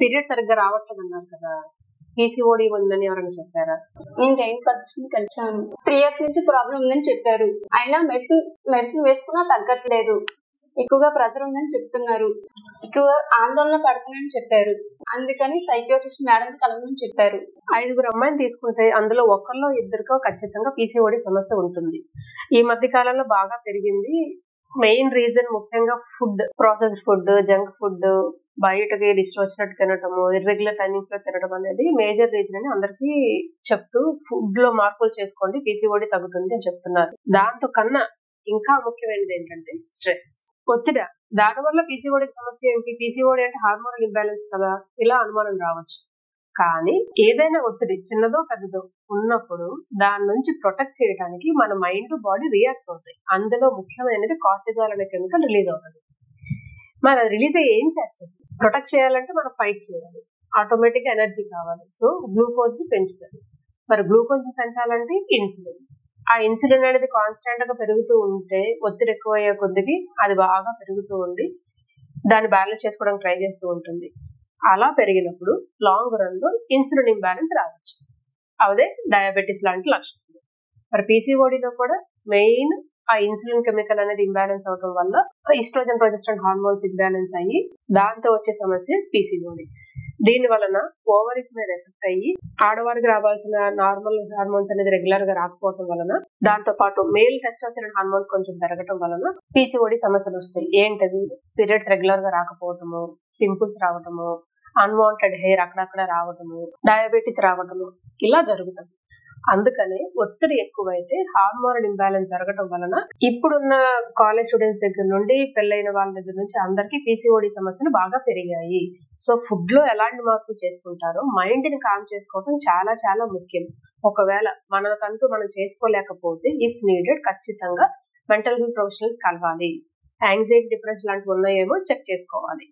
Period సరిగ్గా రావట్లేదు అన్నారు కదా, పీసీఓడి ఉందని ఎవరైనా చెప్పారా? నేను గైనకాలజిస్ట్ కలిసాను. 3 years నుంచి ప్రాబ్లం ఉందని చెప్పారు. అయినా మెడిసిన్ వేసుకున్నా తగ్గట్లేదు. ఎక్కువగా ప్రెషర్ ఉందని చెప్తున్నారు. ఎక్కువ ఆందోళన పడుతుందని చెప్పారు. అందుకని సైకియాట్రిస్ట్ మేడం కలవమని చెప్పారు. 5 అమ్మాయిని తీసుకుంటే అందులో ఒకరిలో ఇద్దరికో ఖచ్చితంగా పీసీఓడి సమస్య ఉంటుంది. ఈ మధ్య కాలంలో బాగా పెరిగింది. మెయిన్ రీజన్ ముఖ్యంగా food, processed food, junk food, బయటకి ఇష్టం వచ్చినట్టు తినటము, ఇర్రెగ్యులర్ టైమింగ్స్ లో తినడం అనేది మేజర్ రీజన్ అని అందరికీ చెప్తూ ఫుడ్ లో మార్పులు చేసుకోండి పీసీఓడి తగ్గుతుంది అని చెప్తున్నారు. దాంతో కన్నా ఇంకా ముఖ్యమైనది ఏంటంటే స్ట్రెస్, ఒత్తిడి. దానివల్ల పీసీఓడి సమస్య ఏంటి? పీసీఓడి అంటే హార్మోనల్ ఇంబ్యాలెన్స్ కదా, ఇలా అనుమానం రావచ్చు. కానీ ఏదైనా ఒత్తిడి చిన్నదో పెద్దదో ఉన్నప్పుడు దాని నుంచి ప్రొటెక్ట్ చేయడానికి మన మైండ్ బాడీ రియాక్ట్ అవుతాయి. అందులో ముఖ్యమైనది కార్టిజాల్ అనే కెమికల్ రిలీజ్ అవుతుంది. మరి అది రిలీజ్ అయ్యి ఏం చేస్తుంది? ప్రొటెక్ట్ చేయాలంటే మనం ఫైట్ చేయాలి, ఆటోమేటిక్ గా ఎనర్జీ కావాలి. సో గ్లూకోజ్ ని పెంచుతుంది. మరి గ్లూకోజ్ ని పెంచాలంటే ఇన్సులిన్. ఆ ఇన్సులిన్ అనేది కాన్స్టెంట్ గా పెరుగుతూ ఉంటే ఒత్తిడి ఎక్కువ అయ్యే కొద్దికి అది బాగా పెరుగుతూ ఉండి దాన్ని బ్యాలెన్స్ చేసుకోవడానికి ట్రై చేస్తూ ఉంటుంది. అలా పెరిగినప్పుడు లాంగ్ రన్ లో ఇన్సులిన్ ఇంబ్యాలెన్స్ రావచ్చు. అదే డయాబెటీస్ లాంటి లక్షణాలు. మరి పీసీఓడిలో కూడా మెయిన్ ఆ ఇన్సులిన్ కెమికల్ అనేది ఇంబ్యాలెన్స్ అవడం వల్ల ఈస్ట్రోజన్ ప్రొజెస్ట్రాన్ హార్మోన్స్ ఇంబ్యాలెన్స్ అయ్యి దాంతో వచ్చే సమస్య పీసీఓడి. దీని వలన ఓవరీస్ మీద ఎఫెక్ట్ అయ్యి ఆడవారికి రావాల్సిన నార్మల్ హార్మోన్స్ అనేది రెగ్యులర్ గా రాకపోవడం వలన, దాంతో పాటు మేల్ టెస్టోస్టెరాన్ హార్మోన్స్ కొంచెం పెరగటం వలన పీసీఓడి సమస్యలు వస్తాయి. ఏంటది? పీరియడ్స్ రెగ్యులర్ గా రాకపోవటము, పింపుల్స్ రావటము, అన్వాంటెడ్ హెయిర్ అక్కడక్కడ రావటము, డయాబెటీస్ రావటము, ఇలా జరుగుతుంది. అందుకనే ఒత్తిడి ఎక్కువైతే హార్మోనల్ ఇంబ్యాలెన్స్ జరగటం వలన ఇప్పుడున్న కాలేజ్ స్టూడెంట్స్ దగ్గర నుండి పెళ్ళైన వాళ్ళ దగ్గర నుంచి అందరికీ పీసీఓడి సమస్యలు బాగా పెరిగాయి. సో ఫుడ్ లో ఎలాంటి మార్పులు చేసుకుంటారో మైండ్ ని కామ్ చేసుకోవడం చాలా చాలా ముఖ్యం. ఒకవేళ మనకంటూ మనం చేసుకోలేకపోతే ఇఫ్ నీడెడ్ ఖచ్చితంగా మెంటల్ హెల్త్ ప్రొఫెషనల్స్ కలవాలి. యాంగ్జైటీ, డిప్రెషన్ లాంటివి ఉన్నాయేమో చెక్ చేసుకోవాలి.